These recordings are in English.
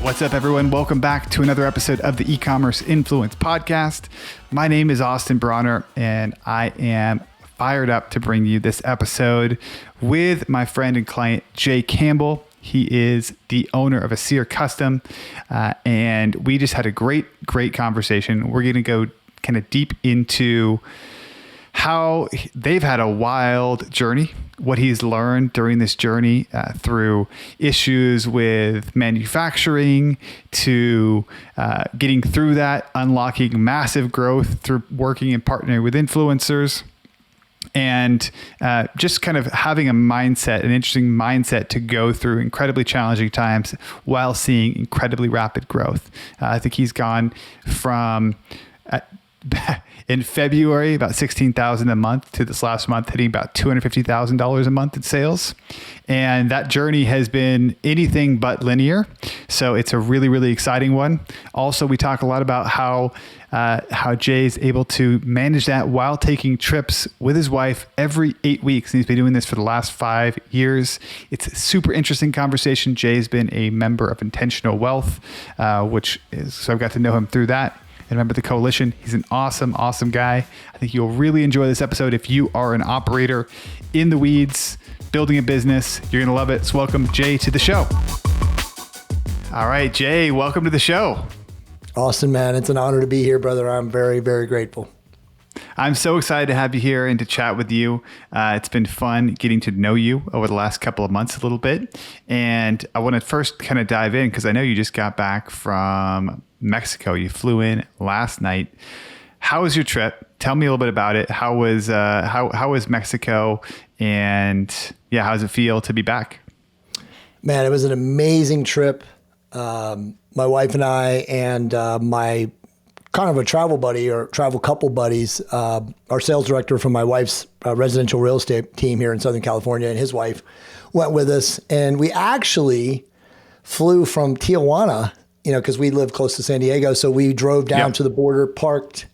What's up, everyone? Welcome back to another episode of the Ecommerce Influence Podcast. My name is Austin Bronner, and I am fired up to bring you this episode with my friend and client, Jay Campbell. He is the owner of Aseir Custom, and we just had a great conversation. We're going to go kind of deep into how they've had a wild journey, what he's learned during this journey through issues with manufacturing to getting through that, unlocking massive growth through working and partnering with influencers, and just kind of having a mindset, an interesting mindset to go through incredibly challenging times while seeing incredibly rapid growth. I think he's gone from in February, about $16,000 a month to this last month, hitting about $250,000 a month in sales. And that journey has been anything but linear. So it's a really exciting one. Also, we talk a lot about how Jay's able to manage that while taking trips with his wife every 8 weeks. And he's been doing this for the last 5 years. It's a super interesting conversation. Jay's been a member of Intentional Wealth, so I've got to know him through that. And remember the coalition. He's an awesome guy. I think you'll really enjoy this episode. If you are an operator in the weeds, building a business, you're going to love it. So welcome Jay to the show. All right, Jay, welcome to the show. Austin, man, it's an honor to be here, brother. I'm very grateful. I'm so excited to have you here and to chat with you. It's been fun getting to know you over the last couple of months a little bit. And I want to first kind of dive in because I know you just got back from Mexico. You flew in last night. How was your trip? Tell me a little bit about it. How was Mexico? And yeah, how does it feel to be back? Man, it was an amazing trip. My wife and I and my kind of a travel buddy or travel couple buddies, our sales director from my wife's residential real estate team here in Southern California, and his wife went with us. And we actually flew from Tijuana, because we live close to San Diego. So we drove down to the border, parked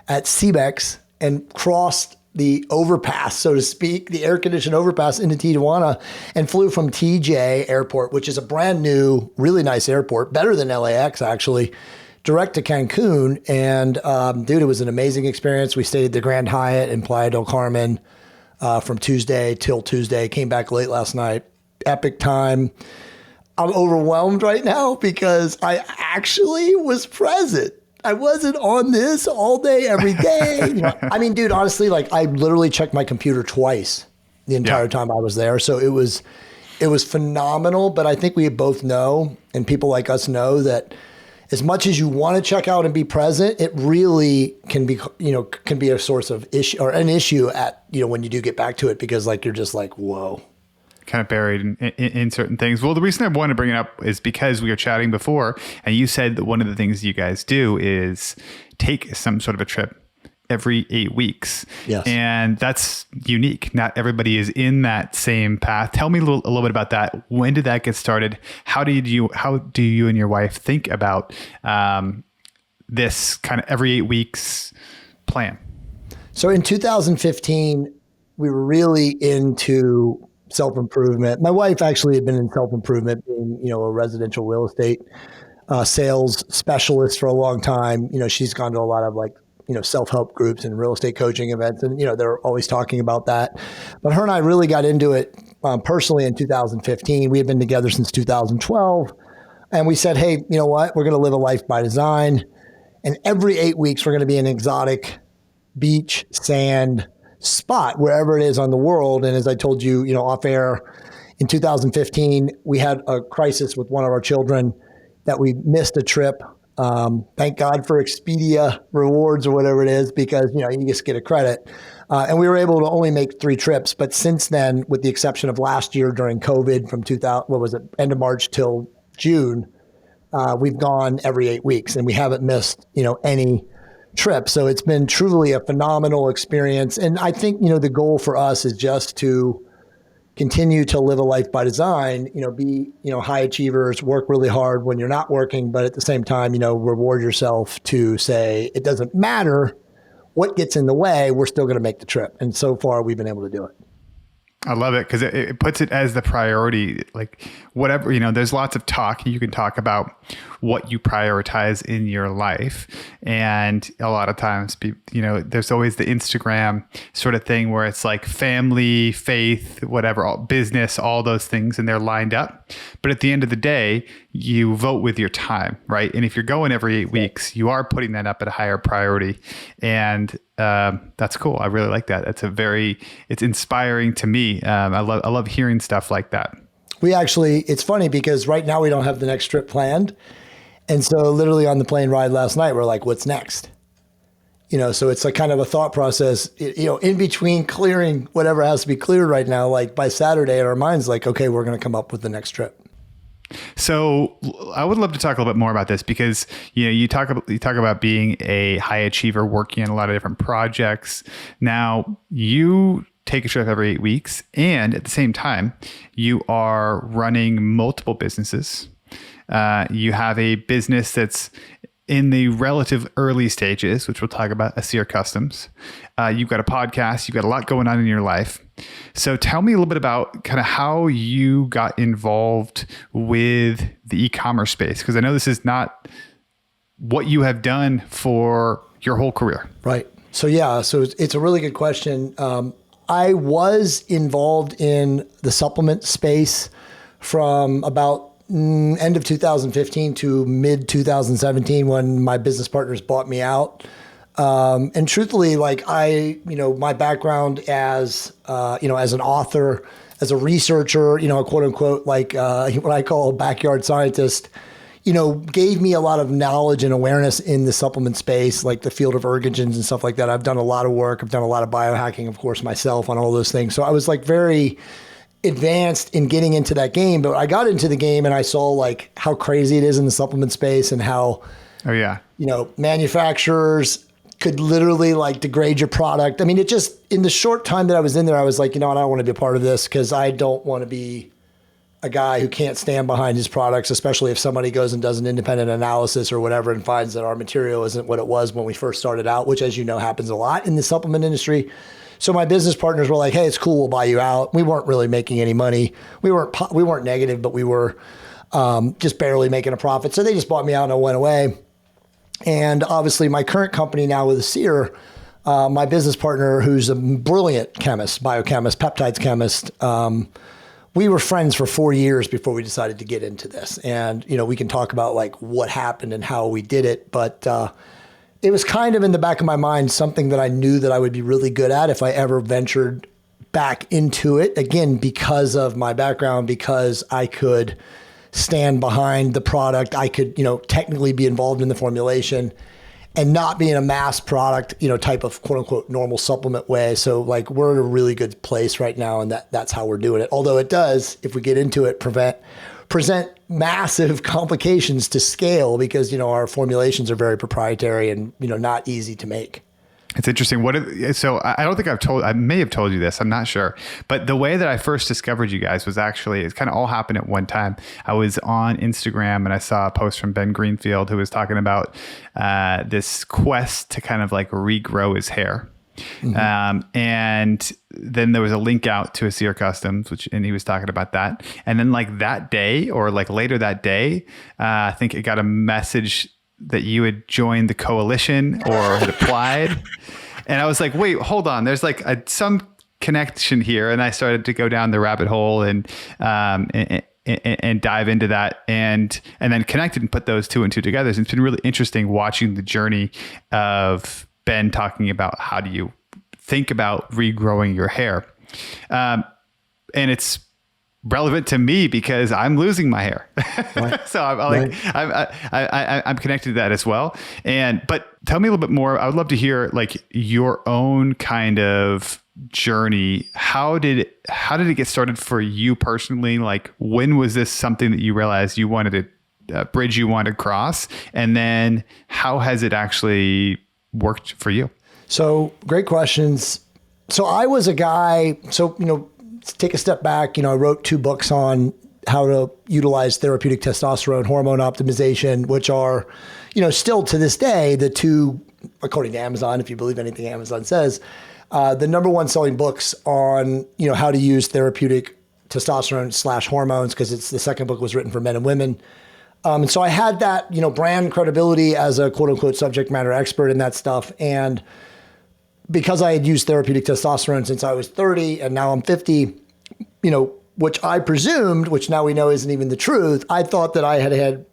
at CBEX, and crossed the overpass, so to speak, the air-conditioned overpass into Tijuana, and flew from TJ Airport, which is a brand new, really nice airport, better than LAX actually, direct to Cancun. And dude, it was an amazing experience. We stayed at the Grand Hyatt in Playa del Carmen from Tuesday till Tuesday, came back late last night. Epic time. I'm overwhelmed right now because I actually was present. I wasn't on this all day, every day. I mean, dude, honestly, I literally checked my computer twice the entire time I was there. So it was phenomenal. But I think we both know, and people like us know, that as much as you want to check out and be present, it really can be a source of issue or an issue at, when you do get back to it, because you're just like, whoa. Kind of buried in certain things. Well, the reason I want to bring it up is because we were chatting before, and you said that one of the things you guys do is take some sort of a trip every 8 weeks. Yes. And that's unique. Not everybody is in that same path. Tell me a little bit about that. When did that get started? How do you and your wife think about this kind of every 8 weeks plan? So in 2015, we were really into self-improvement. My wife actually had been in self-improvement, being, a residential real estate sales specialist for a long time. She's gone to a lot of self-help groups and real estate coaching events, and, they're always talking about that. But her and I really got into it personally in 2015. We had been together since 2012. And we said, hey, you know what? We're going to live a life by design. And every 8 weeks, we're going to be an exotic beach, sand, spot, wherever it is on the world. And as I told you, off air, in 2015, we had a crisis with one of our children that we missed a trip. Thank God for Expedia rewards or whatever it is, because, you just get a credit. And we were able to only make 3 trips. But since then, with the exception of last year during COVID from end of March till June, we've gone every 8 weeks, and we haven't missed, any trip. So it's been truly a phenomenal experience. And I think, the goal for us is just to continue to live a life by design, be, high achievers, work really hard when you're not working, but at the same time, reward yourself to say, it doesn't matter what gets in the way, we're still going to make the trip. And so far we've been able to do it. I love it because it puts it as the priority. Like whatever, there's lots of talk. You can talk about what you prioritize in your life. And a lot of times, there's always the Instagram sort of thing where it's like family, faith, whatever, all, business, all those things, and they're lined up. But at the end of the day, you vote with your time, right? And if you're going every 8 weeks, you are putting that up at a higher priority. And that's cool. I really like that. It's inspiring to me. I love hearing stuff like that. It's funny because right now we don't have the next trip planned. And so literally on the plane ride last night, we're like, what's next? So it's like kind of a thought process, in between clearing whatever has to be cleared right now, like by Saturday in our minds, like, okay, we're going to come up with the next trip. So I would love to talk a little bit more about this because, you talk about being a high achiever, working on a lot of different projects. Now you take a trip every 8 weeks, and at the same time, you are running multiple businesses. You have a business that's in the relative early stages, which we'll talk about, Aseir Customs. You've got a podcast. You've got a lot going on in your life. So tell me a little bit about kind of how you got involved with the e-commerce space, because I know this is not what you have done for your whole career. Right. So it's a really good question. I was involved in the supplement space from about end of 2015 to mid 2017 when my business partners bought me out. And truthfully, like my background as an author, as a researcher, quote unquote, like what I call a backyard scientist, gave me a lot of knowledge and awareness in the supplement space, like the field of ergogens and stuff like that. I've done a lot of work. I've done a lot of biohacking, of course, myself on all those things. So I was like very advanced in getting into that game, but I got into the game and I saw like how crazy it is in the supplement space and how, manufacturers could literally like degrade your product. I mean, in the short time that I was in there, I was like, I don't want to be a part of this because I don't want to be a guy who can't stand behind his products, especially if somebody goes and does an independent analysis or whatever and finds that our material isn't what it was when we first started out, which, as you know, happens a lot in the supplement industry. So my business partners were like, hey, it's cool, we'll buy you out. We weren't really making any money. We weren't negative, but we were just barely making a profit. So they just bought me out and I went away. And obviously my current company now with Aseir, my business partner, who's a brilliant chemist, biochemist, peptides chemist, we were friends for 4 years before we decided to get into this. And, we can talk about like what happened and how we did it, but it was kind of in the back of my mind, something that I knew that I would be really good at if I ever ventured back into it. Again, because of my background, because I could stand behind the product. I could, technically be involved in the formulation and not be in a mass product, type of quote unquote normal supplement way. So like we're in a really good place right now. And that's how we're doing it. Although it does, if we get into it, present massive complications to scale because, our formulations are very proprietary and, not easy to make. It's interesting. So I don't think I may have told you this. I'm not sure. But the way that I first discovered you guys was actually, it kind of all happened at one time. I was on Instagram and I saw a post from Ben Greenfield who was talking about this quest to kind of like regrow his hair. Mm-hmm. And then there was a link out to Aseir Customs, and he was talking about that. And then like that day or like later that day, I think it got a message that you had joined the coalition or had applied. And I was like, wait, hold on. There's like some connection here. And I started to go down the rabbit hole and dive into that and then connected and put those two and two together. And it's been really interesting watching the journey of Ben talking about how do you think about regrowing your hair. And it's relevant to me because I'm losing my hair. Right. So I'm connected to that as well. But tell me a little bit more. I would love to hear like your own kind of journey. How did it get started for you personally? Like when was this something that you realized you wanted to bridge you wanted to cross? And then how has it actually worked for you? So great questions. So I was a guy, take a step back, I wrote 2 books on how to utilize therapeutic testosterone hormone optimization, which are, still to this day, the 2, according to Amazon, if you believe anything Amazon says, the number one selling books on, how to use therapeutic testosterone / hormones, because it's the second book was written for men and women. And so I had that, brand credibility as a quote unquote subject matter expert in that stuff. And because I had used therapeutic testosterone since I was 30 and now I'm 50, which I presumed, which now we know isn't even the truth. I thought that I had,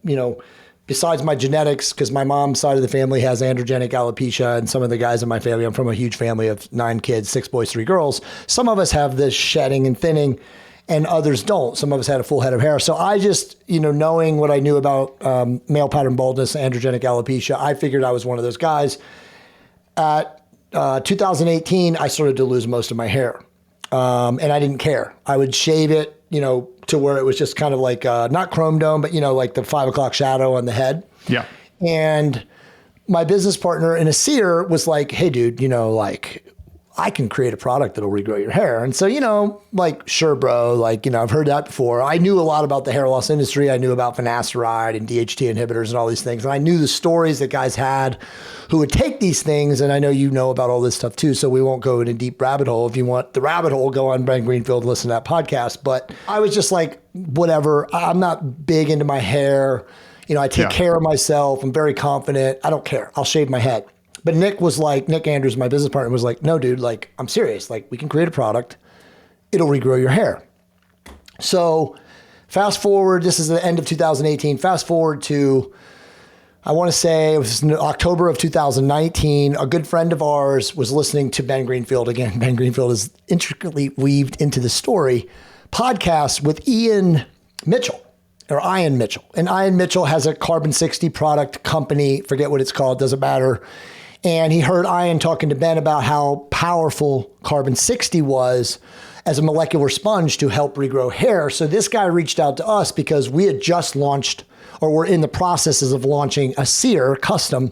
besides my genetics, because my mom's side of the family has androgenic alopecia, and some of the guys in my family, I'm from a huge family of 9 kids, 6 boys, 3 girls. Some of us have this shedding and thinning, and others don't. Some of us had a full head of hair. So I just, knowing what I knew about male pattern baldness, androgenic alopecia, I figured I was one of those guys. At 2018, I started to lose most of my hair. And I didn't care. I would shave it, to where it was just kind of like, not chrome dome, but, like the 5 o'clock shadow on the head. Yeah. And my business partner in Aseir was like, hey, dude, I can create a product that'll regrow your hair. And so, sure, bro, I've heard that before. I knew a lot about the hair loss industry. I knew about finasteride and DHT inhibitors and all these things. And I knew the stories that guys had who would take these things. And I know you know about all this stuff too. So we won't go in a deep rabbit hole. If you want the rabbit hole, go on Ben Greenfield and listen to that podcast. But I was just like, whatever. I'm not big into my hair. I take care of myself. I'm very confident. I don't care. I'll shave my head. But Nick Andrews, my business partner, was like, no, dude, I'm serious. We can create a product. It'll regrow your hair. So fast forward, this is the end of 2018. Fast forward to, I want to say it was October of 2019. A good friend of ours was listening to Ben Greenfield. Again, Ben Greenfield is intricately weaved into the story. Podcast with Ian Mitchell. And Ian Mitchell has a carbon 60 product company. Forget what it's called. Doesn't matter. And he heard Ian talking to Ben about how powerful carbon 60 was as a molecular sponge to help regrow hair. So this guy reached out to us because we had just launched, or were in the processes of launching, Aseir Custom.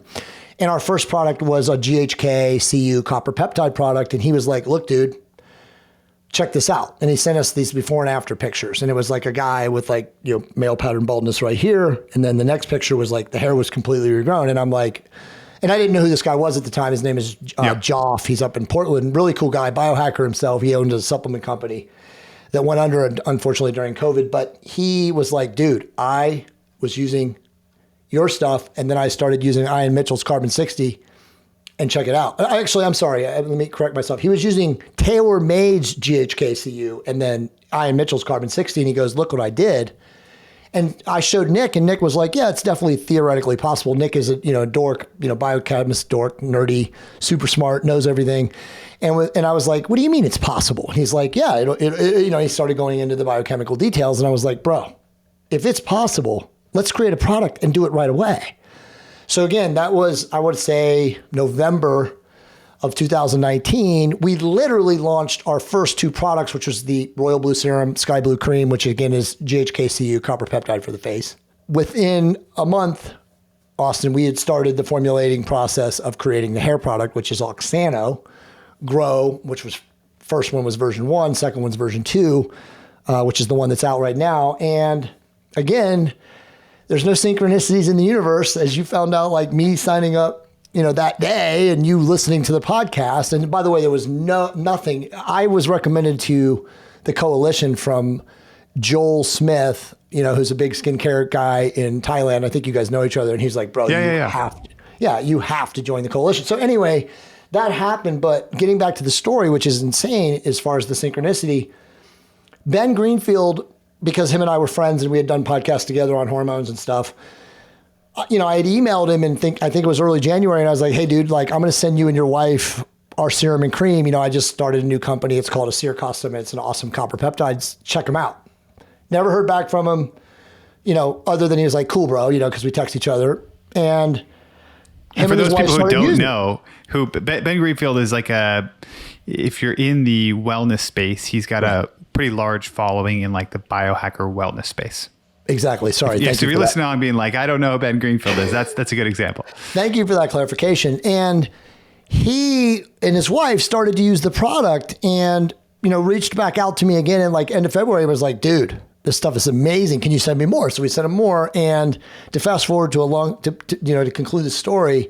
And our first product was a GHK CU copper peptide product. And he was like, look, dude, check this out. And he sent us these before and after pictures. And it was like a guy with male pattern baldness right here. And then the next picture was the hair was completely regrown. And I'm like, and I didn't know who this guy was at the time. His name is Joff. He's up in Portland. Really cool guy, biohacker himself. He owned a supplement company that went under, unfortunately, during COVID. But he was like, dude, I was using your stuff. And then I started using Ian Mitchell's Carbon 60. And check it out. Actually, I'm sorry. Let me correct myself. He was using TaylorMade's GHKCU and then Ian Mitchell's Carbon 60. And he goes, look what I did. And I showed Nick, and Nick was like, yeah, it's definitely theoretically possible. Nick is a dork, biochemist, dork, nerdy, super smart, knows everything. And I was like, what do you mean it's possible? And he's like, yeah, he started going into the biochemical details. And I was like, bro, if it's possible, let's create a product and do it right away. So again, that was, I would say, November of 2019. We literally launched our first 2 products, which was the Royal Blue Serum, Sky Blue Cream, which again is GHKCU, copper peptide for the face. Within a month, Austin, we had started the formulating process of creating the hair product, which is Oxano Grow, which was, first one was version 1, second one's version 2, which is the one that's out right now. And again, there's no synchronicities in the universe, as you found out, like me signing up, that day and you listening to the podcast. And by the way, there was nothing. I was recommended to the coalition from Joel Smith, who's a big skincare guy in Thailand. I think you guys know each other. And he's like, bro, you have to join the coalition. So anyway, that happened. But getting back to the story, which is insane as far as the synchronicity, Ben Greenfield, because him and I were friends and we had done podcasts together on hormones and stuff, I had emailed him and I think it was early January. And I was like, hey, dude, I'm going to send you and your wife our serum and cream. I just started a new company. It's called Aseir Custom. It's an awesome copper peptides. Check them out. Never heard back from him, other than he was like, cool, bro, because we text each other. And for those people who don't know, Ben Greenfield is if you're in the wellness space, he's got a pretty large following in the biohacker wellness space. Exactly. Sorry. Yeah, so if you're listening on being like, I don't know who Ben Greenfield is, that's a good example. Thank you for that clarification. And he and his wife started to use the product and, reached back out to me again in end of February. Was like, dude, this stuff is amazing. Can you send me more? So we sent him more. And to fast forward to to conclude the story,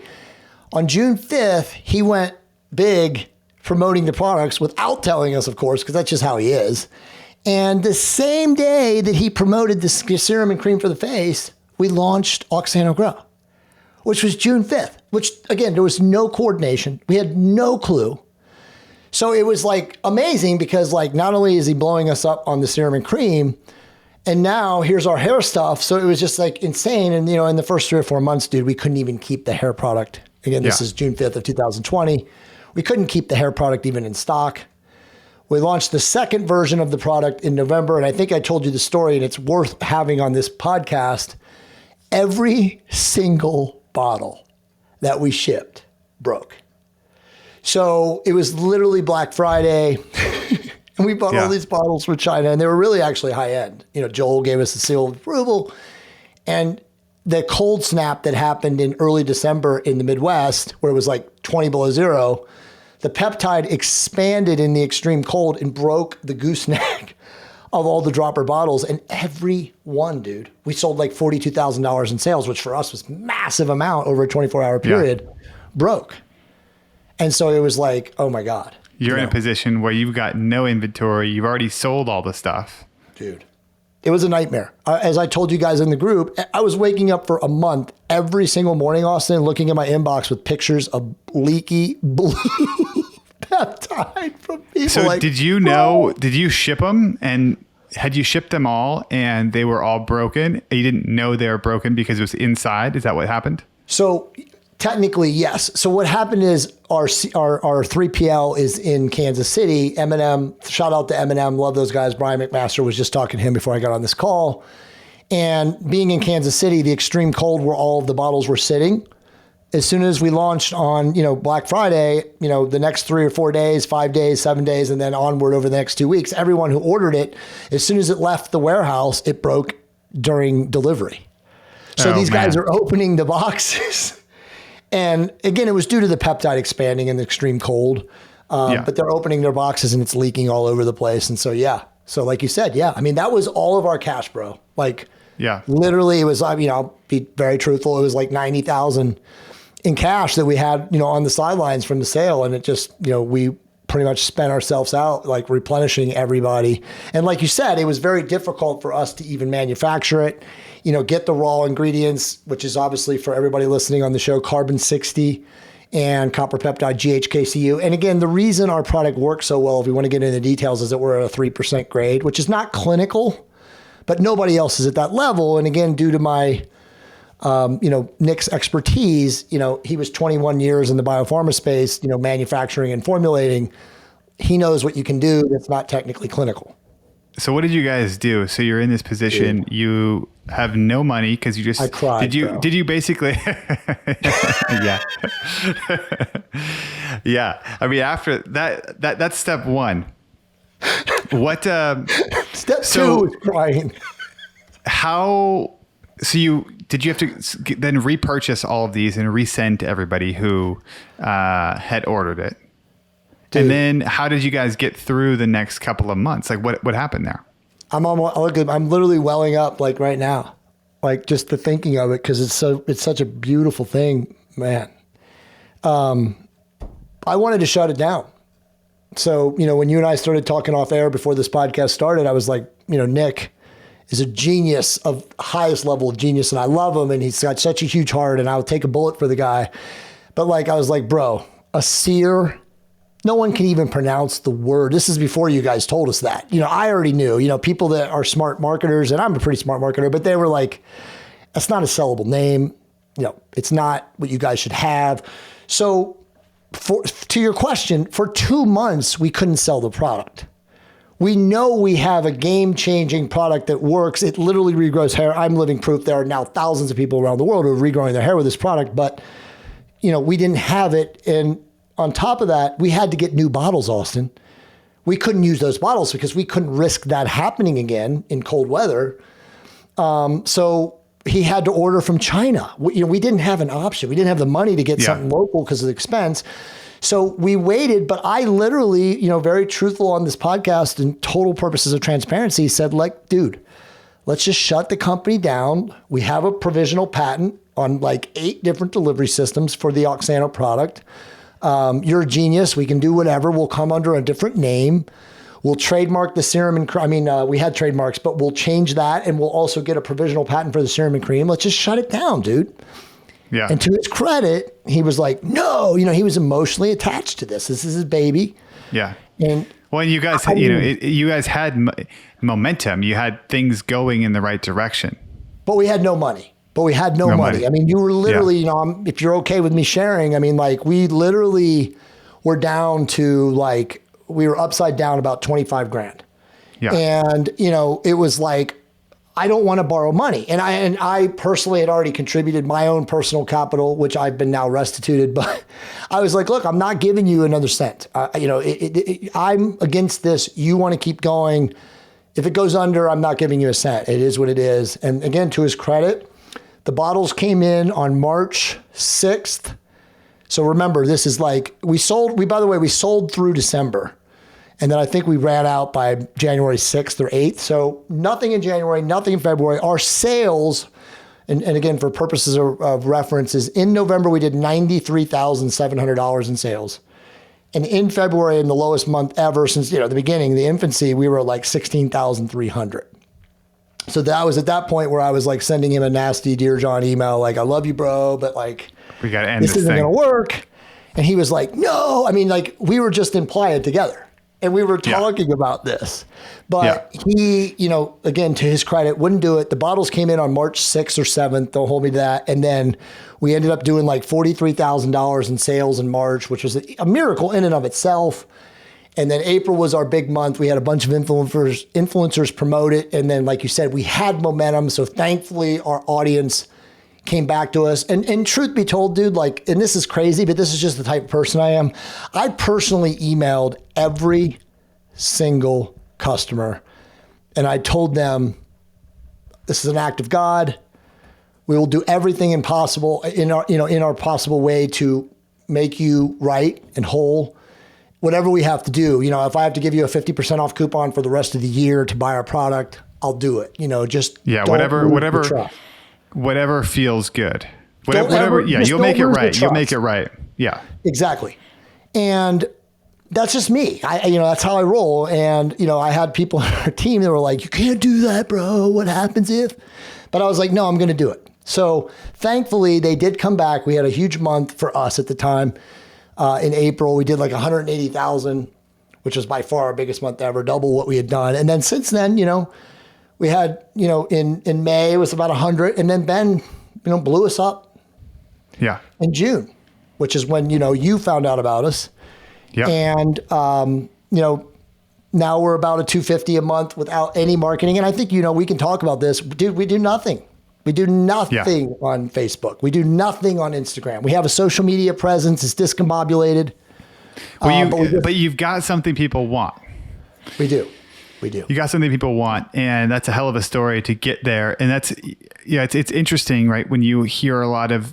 on June 5th, he went big promoting the products without telling us, of course, because that's just how he is. And the same day that he promoted the serum and cream for the face, we launched Oxano Grow, which was June 5th, which again, there was no coordination. We had no clue. So it was like amazing because like, not only is he blowing us up on the serum and cream, and now here's our hair stuff. So it was just like insane. And in the first 3 or 4 months, dude, we couldn't even keep the hair product. Again, this is June 5th of 2020. We couldn't keep the hair product even in stock. We launched the second version of the product in November. And I think I told you the story, and it's worth having on this podcast. Every single bottle that we shipped broke. So it was literally Black Friday. And we bought all these bottles from China, and they were really actually high end. Joel gave us the seal of approval. And the cold snap that happened in early December in the Midwest, where it was like 20 below zero, the peptide expanded in the extreme cold and broke the gooseneck of all the dropper bottles. And every one, dude, we sold like $42,000 in sales, which for us was massive amount over a 24-hour period, broke. And so it was like, oh my God. You're in a position where you've got no inventory. You've already sold all the stuff. Dude, it was a nightmare. As I told you guys in the group, I was waking up for a month every single morning, Austin, looking at my inbox with pictures of leaky blue peptide from people. So did you ship them? And had you shipped them all and they were all broken? You didn't know they were broken because it was inside? Is that what happened? So technically, yes. So what happened is our 3PL is in Kansas City. M&M, shout out to M&M. Love those guys. Brian McMaster was just talking to him before I got on this call. And being in Kansas City, the extreme cold where all of the bottles were sitting, as soon as we launched on, Black Friday, the next 3 or 4 days, 5 days, 7 days, and then onward over the next 2 weeks, everyone who ordered it, as soon as it left the warehouse, it broke during delivery. So these guys are opening the boxes. And again, it was due to the peptide expanding in the extreme cold, but they're opening their boxes and it's leaking all over the place. And so, so like you said, I mean, that was all of our cash, bro. Like, literally it was, I'll be very truthful. It was like 90,000 in cash that we had, on the sidelines from the sale. And it just, we pretty much spent ourselves out like replenishing everybody. And like you said, it was very difficult for us to even manufacture it. Get the raw ingredients, which is obviously for everybody listening on the show, carbon 60 and copper peptide GHKCU. And again, the reason our product works so well, if we want to get into the details, is that we're at a 3% grade, which is not clinical, but nobody else is at that level. And again, due to my, Nick's expertise, he was 21 years in the biopharma space, manufacturing and formulating. He knows what you can do that's not technically clinical. So what did you guys do? So you're in this position, you have no money because you just, I cried, did you basically, yeah. I mean, after that's step one. What, step two is crying. So did you have to then repurchase all of these and resend to everybody who, had ordered it? Dude. And then how did you guys get through the next couple of months? Like what happened there? I'm literally welling up like right now, like just the thinking of it. Cause it's such a beautiful thing, man. I wanted to shut it down. So, when you and I started talking off air before this podcast started, I was like, Nick is a genius of highest level of genius. And I love him. And he's got such a huge heart and I would take a bullet for the guy. But like, I was like, bro, Aseir, no one can even pronounce the word. This is before you guys told us that. I already knew, people that are smart marketers, and I'm a pretty smart marketer, but they were like, that's not a sellable name. It's not what you guys should have. So to your question, for 2 months, we couldn't sell the product. We know we have a game-changing product that works. It literally regrows hair. I'm living proof. There are now thousands of people around the world who are regrowing their hair with this product, but we didn't have it. And on top of that, we had to get new bottles, Austin. We couldn't use those bottles because we couldn't risk that happening again in cold weather. So he had to order from China. We didn't have an option. We didn't have the money to get something local because of the expense. So we waited, but I literally, very truthful on this podcast and total purposes of transparency said like, dude, let's just shut the company down. We have a provisional patent on like 8 different delivery systems for the Oxano product. You're a genius. We can do whatever. We'll come under a different name. We'll trademark the serum and cream. I mean, we had trademarks, but we'll change that, and we'll also get a provisional patent for the serum and cream. Let's just shut it down, dude. Yeah. And to his credit, he was like, no, he was emotionally attached to this. This is his baby. Yeah. And well, you guys, you guys had momentum. You had things going in the right direction. But we had no money. No money. I mean, you were literally, if you're okay with me sharing, I mean, like we literally were down to like, we were upside down about 25 grand. Yeah. And, it was like, I don't want to borrow money. And I personally had already contributed my own personal capital, which I've been now restituted. But I was like, look, I'm not giving you another cent. I'm against this. You want to keep going. If it goes under, I'm not giving you a cent. It is what it is. And again, to his credit, the bottles came in on March 6th. So remember, this is like, we sold through December. And then I think we ran out by January 6th or 8th. So nothing in January, nothing in February. Our sales, and again, for purposes of references, in November, we did $93,700 in sales. And in February, in the lowest month ever since, the beginning, the infancy, we were like 16,300. So that was at that point where I was like sending him a nasty Dear John email, like, I love you, bro, but like, we got to end this isn't thing. going to work. And he was like, no, I mean, like we were just in Playa together. And we were talking about this, but he, again, to his credit, wouldn't do it. The bottles came in on March 6th or 7th. Don't hold me to that. And then we ended up doing like $43,000 in sales in March, which was a miracle in and of itself. And then April was our big month. We had a bunch of influencers promote it. And then, like you said, we had momentum. So thankfully our audience came back to us. And truth be told, dude, like, and this is crazy, but this is just the type of person I am. I personally emailed every single customer and I told them, this is an act of God. We will do everything in our possible way to make you right and whole. Whatever we have to do, if I have to give you a 50% off coupon for the rest of the year to buy our product, I'll do it. Whatever feels good. Whatever. You'll make it right. You'll make it right. Yeah. Exactly. And that's just me. That's how I roll. And, I had people on our team that were like, you can't do that, bro. What happens if? But I was like, no, I'm going to do it. So thankfully they did come back. We had a huge month for us at the time. In April, we did like 180,000, which was by far our biggest month ever, double what we had done. And then since then, we had, in May, it was about 100. And then Ben, blew us up in June, which is when, you found out about us. Yeah. And, now we're about a 250 a month without any marketing. And I think, we can talk about this. Dude, we do nothing. We do nothing on Facebook. We do nothing on Instagram. We have a social media presence. It's discombobulated. But you've got something people want. We do. You got something people want, and that's a hell of a story to get there. And that's, it's interesting, right? When you hear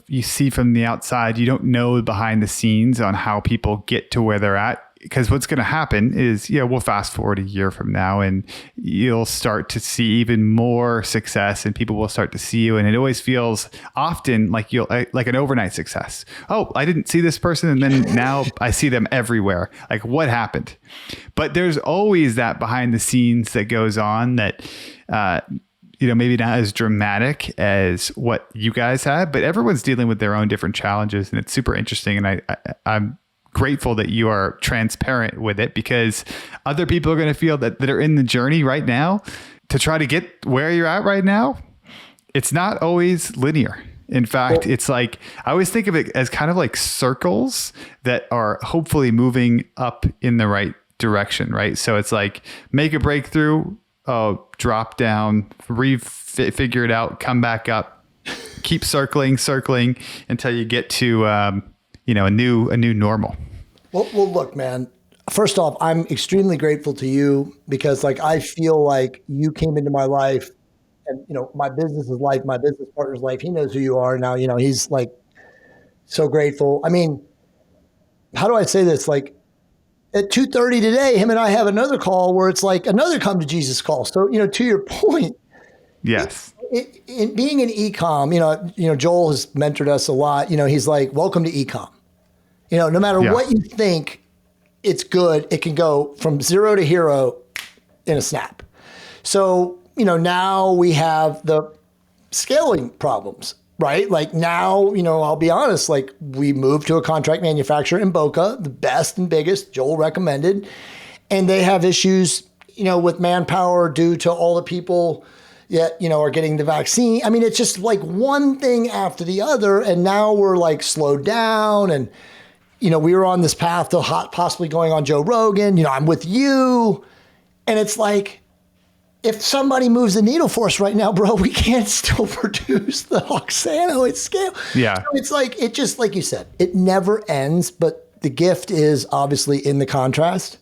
you see from the outside, you don't know behind the scenes on how people get to where they're at. Because what's going to happen is, we'll fast forward a year from now and you'll start to see even more success and people will start to see you. And it always feels often like like an overnight success. Oh, I didn't see this person. And then now I see them everywhere. Like, what happened? But there's always that behind the scenes that goes on that, maybe not as dramatic as what you guys had, but everyone's dealing with their own different challenges. And it's super interesting. And I'm grateful that you are transparent with it, because other people are going to feel that are in the journey right now to try to get where you're at right now. It's not always linear. In fact, it's like, I always think of it as kind of like circles that are hopefully moving up in the right direction, right? So it's like, make a breakthrough, drop down, figure it out, come back up, keep circling until you get to, a new normal. Well, look, man, first off, I'm extremely grateful to you because I feel like you came into my life and, my business's life, my business partner's life. He knows who you are now. He's so grateful. I mean, how do I say this? At 2:30 today, him and I have another call where it's another come to Jesus call. So, to your point. Yes. In being in ecom, Joel has mentored us a lot. He's like, welcome to ecom. No matter what you think, it's good. It can go from 0 to hero in a snap. So, now we have the scaling problems, right? Like now, I'll be honest, like we moved to a contract manufacturer in Boca, the best and biggest, Joel recommended, and they have issues, with manpower due to all the people that, are getting the vaccine. I mean, it's just like one thing after the other. And now we're like slowed down and, we were on this path to possibly going on Joe Rogan, I'm with you. And it's like, if somebody moves the needle for us right now, bro, we can't still produce the oxanoate scale. Yeah. So it's like, it just, like you said, it never ends, but the gift is obviously in the contrast.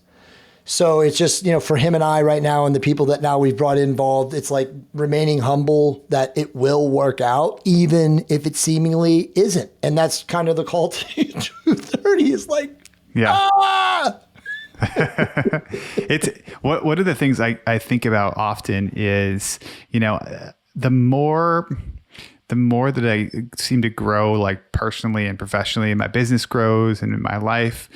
So it's just, for him and I right now and the people that now we've brought involved, it's like remaining humble that it will work out, even if it seemingly isn't. And that's kind of the call to 230 is like, It's one of the things I think about often is, the more that I seem to grow, like personally and professionally, and my business grows and in my life,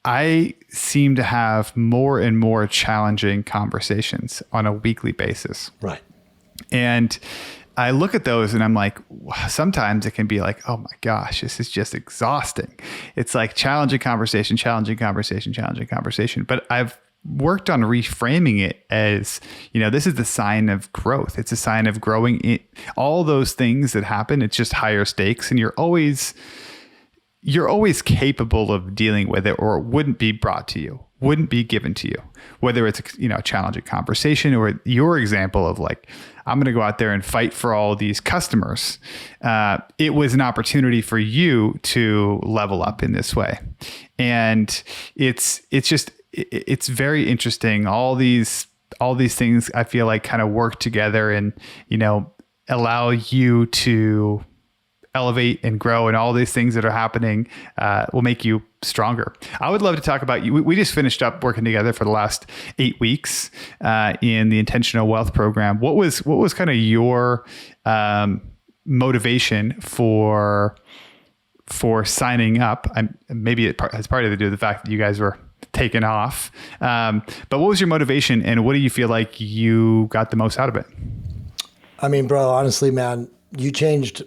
I seem to have more and more challenging conversations on a weekly basis. Right. And I look at those and I'm like, sometimes it can be like, oh my gosh, this is just exhausting. It's like challenging conversation. But I've worked on reframing it as, this is the sign of growth. It's a sign of growing. All those things that happen, it's just higher stakes, and you're always capable of dealing with it, or it wouldn't be brought to you, wouldn't be given to you, whether it's a challenging conversation or your example of like, I'm going to go out there and fight for all these customers. It was an opportunity for you to level up in this way. And it's very interesting. All these things I feel like kind of work together and, allow you to elevate and grow, and all these things that are happening will make you stronger. I would love to talk about you. We just finished up working together for the last 8 weeks in the Intentional Wealth program. What was kind of your motivation for signing up? Maybe it has partly to do with the fact that you guys were taken off. But what was your motivation, and what do you feel like you got the most out of it? I mean, bro, honestly, man, you changed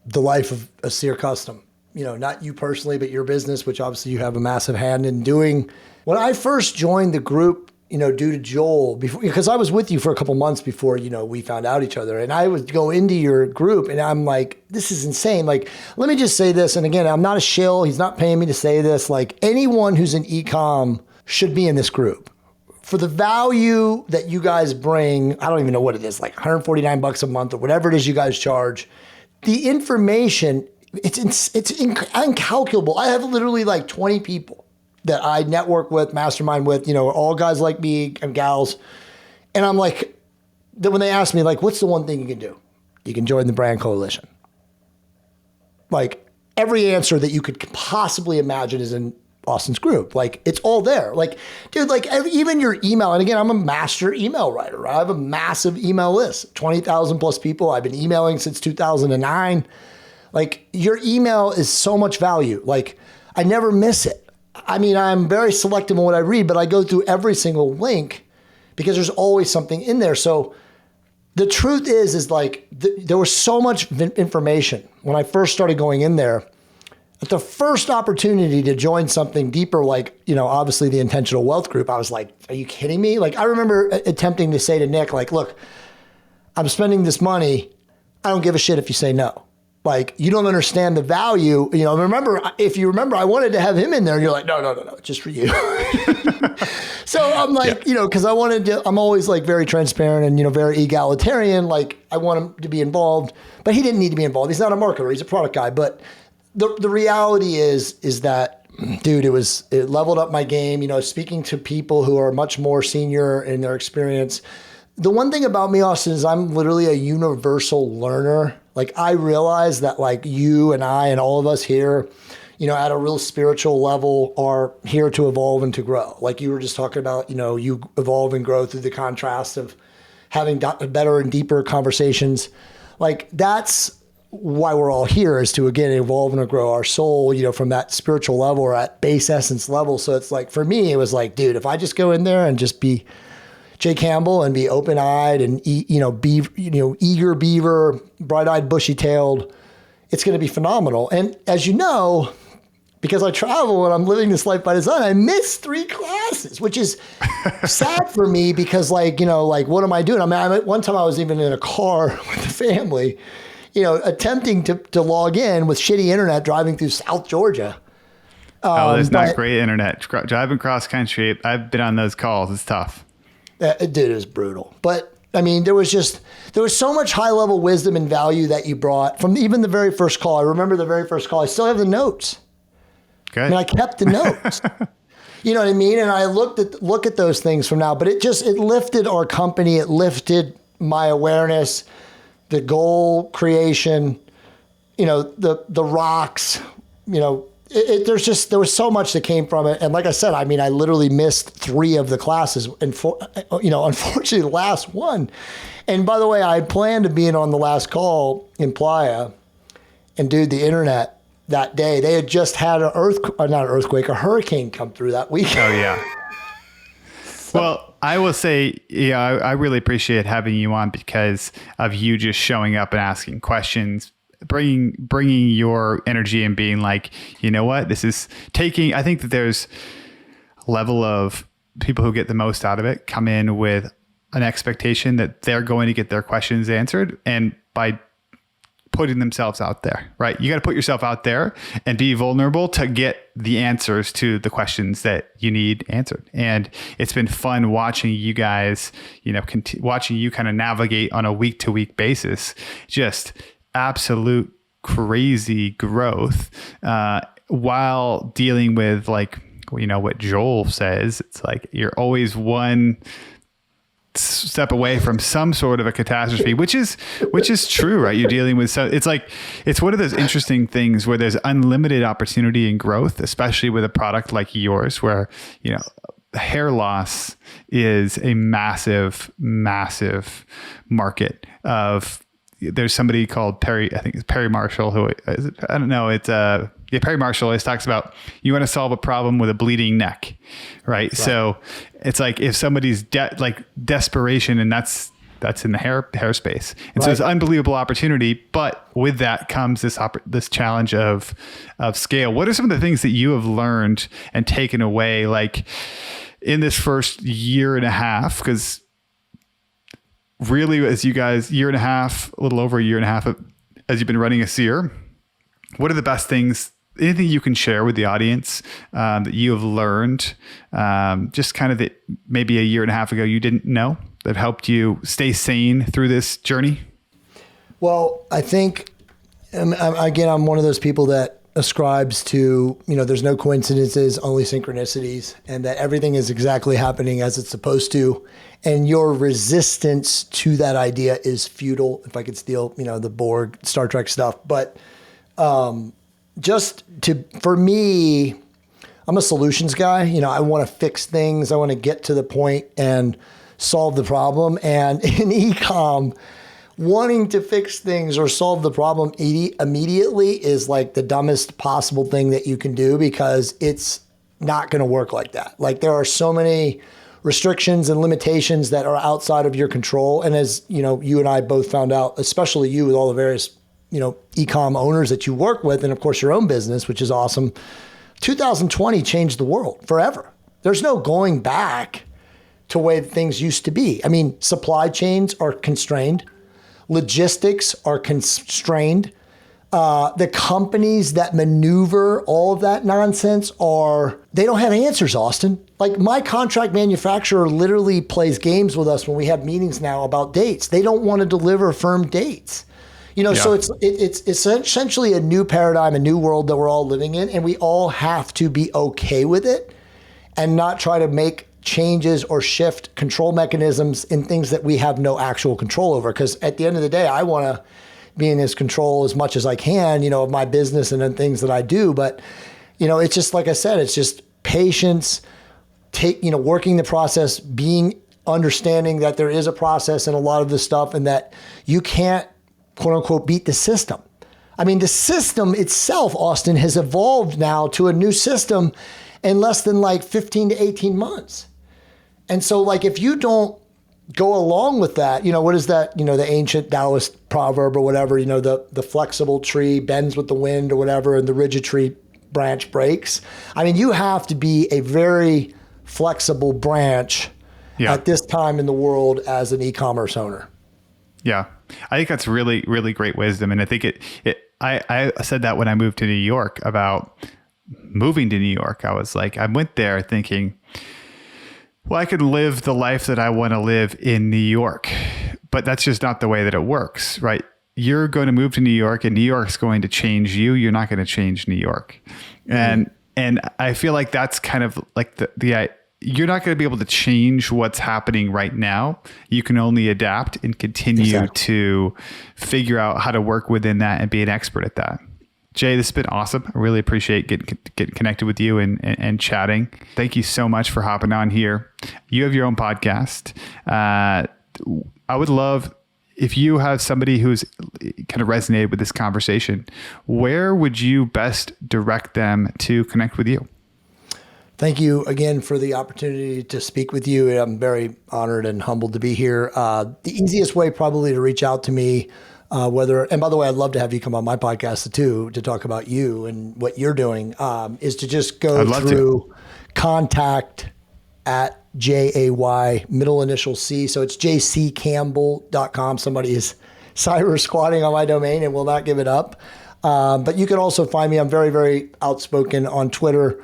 the life of Aseir Custom, not you personally, but your business, which obviously you have a massive hand in doing. When I first joined the group, due to Joel, because I was with you for a couple months before, we found out each other, and I would go into your group and I'm like, this is insane. Like, let me just say this. And again, I'm not a shill. He's not paying me to say this. Like, anyone who's in e-com should be in this group. For the value that you guys bring, I don't even know what it is, like $149 a month or whatever it is you guys charge. The information, it's incalculable. I have literally like 20 people that I network with, mastermind with, all guys like me and gals. And I'm like, when they ask me, like, what's the one thing you can do? You can join the brand coalition. Like, every answer that you could possibly imagine is in Austin's group. Like, it's all there. Like, dude, like even your email. And again, I'm a master email writer. Right? I have a massive email list, 20,000 plus people. I've been emailing since 2009. Like, your email is so much value. Like, I never miss it. I mean, I'm very selective in what I read, but I go through every single link because there's always something in there. So the truth is like, there was so much information when I first started going in there. At the first opportunity to join something deeper, like, obviously the Intentional Wealth Group, I was like, are you kidding me? Like, I remember attempting to say to Nick, like, look, I'm spending this money. I don't give a shit if you say no. Like, you don't understand the value. Remember, if you remember, I wanted to have him in there. And you're like, no, just for you. So I'm like, because I'm always like very transparent and, very egalitarian. Like, I want him to be involved, but he didn't need to be involved. He's not a marketer. He's a product guy. But the reality is that, dude, it leveled up my game, speaking to people who are much more senior in their experience. The one thing about me, Austin, is I'm literally a universal learner. Like, I realize that like you and I and all of us here, at a real spiritual level are here to evolve and to grow. Like you were just talking about, you evolve and grow through the contrast of having better and deeper conversations. Like, that's why we're all here is to, again, evolve and grow our soul, from that spiritual level or at base essence level. So it's like, for me, it was like, dude, if I just go in there and just be Jay Campbell and be open-eyed and, be, eager beaver, bright-eyed, bushy-tailed, it's going to be phenomenal. And as you know, because I travel and I'm living this life by design, I missed 3 classes, which is sad for me because what am I doing? One time I was even in a car with the family, attempting to log in with shitty internet driving through South Georgia. There's not great internet. Driving cross country, I've been on those calls. It's tough. Dude, it was brutal. But there was so much high level wisdom and value that you brought from even the very first call. I remember the very first call. I still have the notes. Okay. I kept the notes. You know what I mean? And I look at those things from now, but it lifted our company. It lifted my awareness, the goal creation, the rocks, there was so much that came from it. And like I said, I literally missed 3 of the classes and unfortunately the last one. And by the way, I had planned to be in on the last call in Playa, and dude, the internet that day, they had just had a hurricane come through that week. Oh yeah. Well, I will say, I really appreciate having you on because of you just showing up and asking questions, bringing your energy and being like, you know what, this is taking, I think that there's a level of people who get the most out of it come in with an expectation that they're going to get their questions answered. And by putting themselves out there, right? You got to put yourself out there and be vulnerable to get the answers to the questions that you need answered. And it's been fun watching you guys, watching you kind of navigate on a week to week basis, just absolute crazy growth, while dealing with what Joel says. It's like, you're always one step away from some sort of a catastrophe, which is true, right? You're dealing with, it's one of those interesting things where there's unlimited opportunity and growth, especially with a product like yours, where, hair loss is a massive, massive market of, there's somebody called Perry, I think it's Perry Marshall, who is it? I don't know. It's Perry Marshall always talks about, you want to solve a problem with a bleeding neck, right? So it's like, if somebody's desperation, and that's in the hair space. And so it's an unbelievable opportunity, but with that comes this challenge of scale. What are some of the things that you have learned and taken away, in this first year and a half? Because really, as you guys, a little over a year and a half, as you've been running Aseir, what are the best things, anything you can share with the audience that you have learned, just kind of that maybe a year and a half ago you didn't know, that helped you stay sane through this journey? Well, I think, again, I'm one of those people that ascribes to, there's no coincidences, only synchronicities, and that everything is exactly happening as it's supposed to. And your resistance to that idea is futile, if I could steal, the Borg, Star Trek stuff. But for me, I'm a solutions guy. I want to fix things. I want to get to the point and solve the problem. And in e-com, wanting to fix things or solve the problem immediately is like the dumbest possible thing that you can do, because it's not going to work like that. There are so many restrictions and limitations that are outside of your control. And as you and I both found out, especially you with all the various, e-com owners that you work with, and of course your own business, which is awesome. 2020 changed the world forever. There's no going back to the way things used to be. Supply chains are constrained. Logistics are constrained. The companies that maneuver all of that nonsense they don't have answers, Austin. My contract manufacturer literally plays games with us when we have meetings now about dates. They don't want to deliver firm dates. So it's essentially a new paradigm, a new world that we're all living in, and we all have to be okay with it and not try to make changes or shift control mechanisms in things that we have no actual control over. Because at the end of the day, I want to be in his control as much as I can, of my business and then things that I do. But, it's just, like I said, it's just patience, working the process, understanding that there is a process in a lot of this stuff, and that you can't, quote unquote, beat the system. I mean, the system itself, Austin, has evolved now to a new system in less than like 15 to 18 months. And so like, if you don't go along with that, what is that, the ancient Taoist proverb or whatever, the flexible tree bends with the wind or whatever, and the rigid tree branch breaks. I mean, you have to be a very flexible branch at this time in the world as an e-commerce owner. Yeah. I think that's really, really great wisdom. And I think I said that when I moved to New York about moving to New York. I was like, I went there thinking, well, I could live the life that I want to live in New York, but that's just not the way that it works, right? You're going to move to New York, and New York's going to change you. You're not going to change New York. Mm-hmm. And I feel like that's kind of like the you're not going to be able to change what's happening right now. You can only adapt and continue to figure out how to work within that and be an expert at that. Jay, this has been awesome. I really appreciate getting connected with you and chatting. Thank you so much for hopping on here. You have your own podcast. I would love if you have somebody who's kind of resonated with this conversation, where would you best direct them to connect with you? Thank you again for the opportunity to speak with you. I'm very honored and humbled to be here. The easiest way probably to reach out to me, and by the way, I'd love to have you come on my podcast too, to talk about you and what you're doing, is to just go through contact at JAY, middle initial C. So it's jccampbell.com. Somebody is cyber squatting on my domain and will not give it up. But you can also find me. I'm very, very outspoken on Twitter.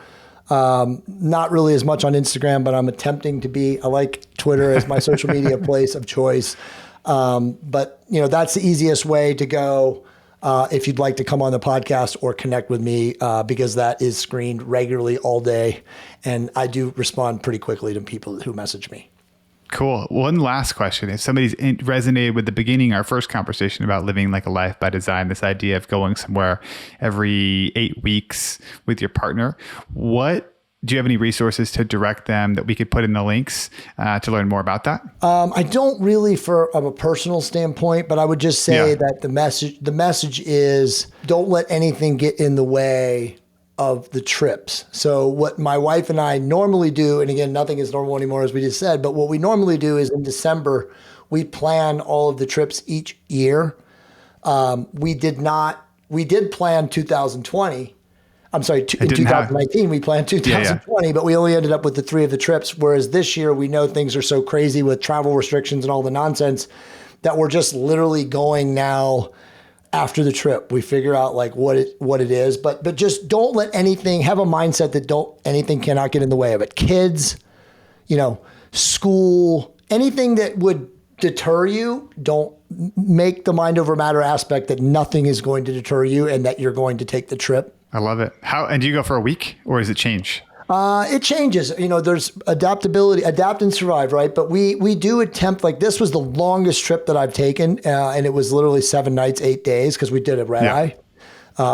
Not really as much on Instagram, but I'm attempting to be. I like Twitter as my social media place of choice. But that's the easiest way to go if you'd like to come on the podcast or connect with me, because that is screened regularly all day. And I do respond pretty quickly to people who message me. Cool. One last question. If somebody's resonated with the beginning, our first conversation about living like a life by design, this idea of going somewhere every 8 weeks with your partner, do you have any resources to direct them that we could put in the links to learn more about that? I don't really from a personal standpoint, but I would just say that the message is don't let anything get in the way of the trips. So what my wife and I normally do, and again, nothing is normal anymore, as we just said, but what we normally do is in December, we plan all of the trips each year. We did plan 2020. I'm sorry, in 2019, we planned 2020, but we only ended up with the 3 of the trips. Whereas this year, we know things are so crazy with travel restrictions and all the nonsense that we're just literally going now after the trip. We figure out like what it is, but just don't let anything, have a mindset that anything cannot get in the way of it. Kids, school, anything that would deter you, don't make the mind over matter aspect that nothing is going to deter you and that you're going to take the trip. I love it. And do you go for a week or does it change? It changes. There's adaptability, adapt and survive, right? But we do attempt, like this was the longest trip that I've taken, and it was literally 7 nights, 8 days because we did a red eye.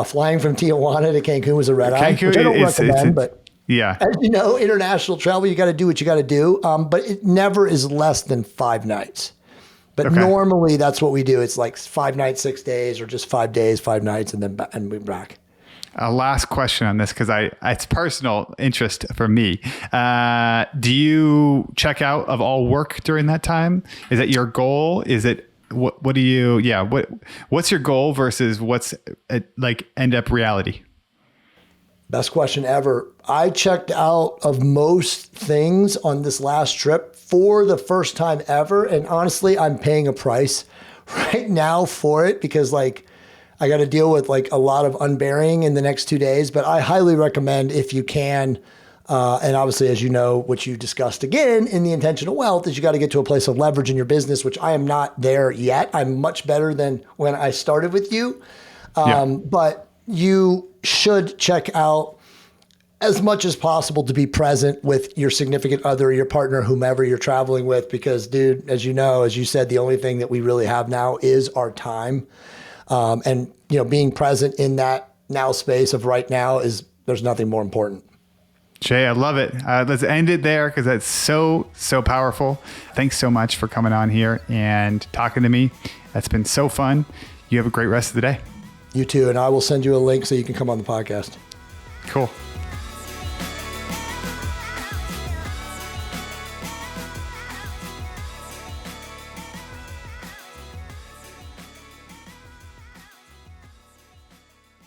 Flying from Tijuana to Cancun was a red eye, which I don't recommend, but as you know, international travel, you got to do what you got to do. But it never is less than 5 nights. But normally that's what we do. It's like 5 nights, 6 days, or just 5 days, 5 nights, and then we're back. A last question on this, because it's personal interest for me. Do you check out of all work during that time? Is that your goal? Is it what do you? Yeah. What's your goal versus what's like end up reality? Best question ever. I checked out of most things on this last trip for the first time ever, and honestly, I'm paying a price right now for it because like. I got to deal with like a lot of unbearing in the next 2 days, but I highly recommend if you can. And obviously, as you know, what you discussed again in the intentional wealth is you got to get to a place of leverage in your business, which I am not there yet. I'm much better than when I started with you. But you should check out as much as possible to be present with your significant other, your partner, whomever you're traveling with, because dude, as you know, as you said, the only thing that we really have now is our time. And being present in that now space of right now there's nothing more important. Jay, I love it. Let's end it there because that's so powerful. Thanks so much for coming on here and talking to me. That's been so fun. You have a great rest of the day. You too. And I will send you a link so you can come on the podcast. Cool.